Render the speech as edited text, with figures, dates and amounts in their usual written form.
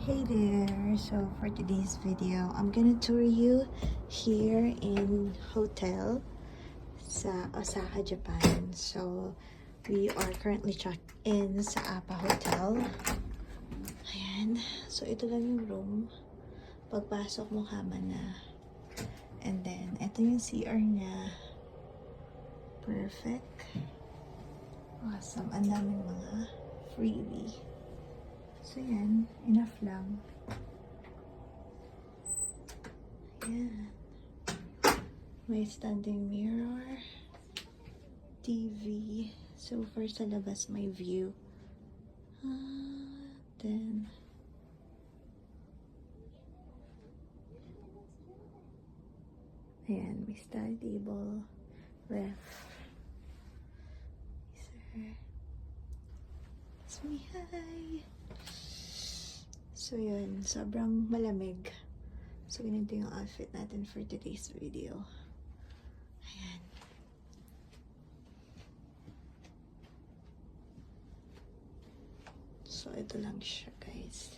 Hey there! So for today's video, I'm gonna tour you here in hotel sa Osaka, Japan. So we are currently checked in sa APA Hotel. Ayan. So ito lang yung room. Pagpasok mo, kama na. And then, ito yung CR niya. Perfect. Awesome. Ang daming mga freebie. So yan, enough lang. Ayan. May standing mirror, TV. So far sa labas may view. Then ayan, may study table, ref, freezer. It's me, hi! So yun, sobrang malamig. So ganito yung outfit natin for today's video. Ayan. So ito lang siya, guys.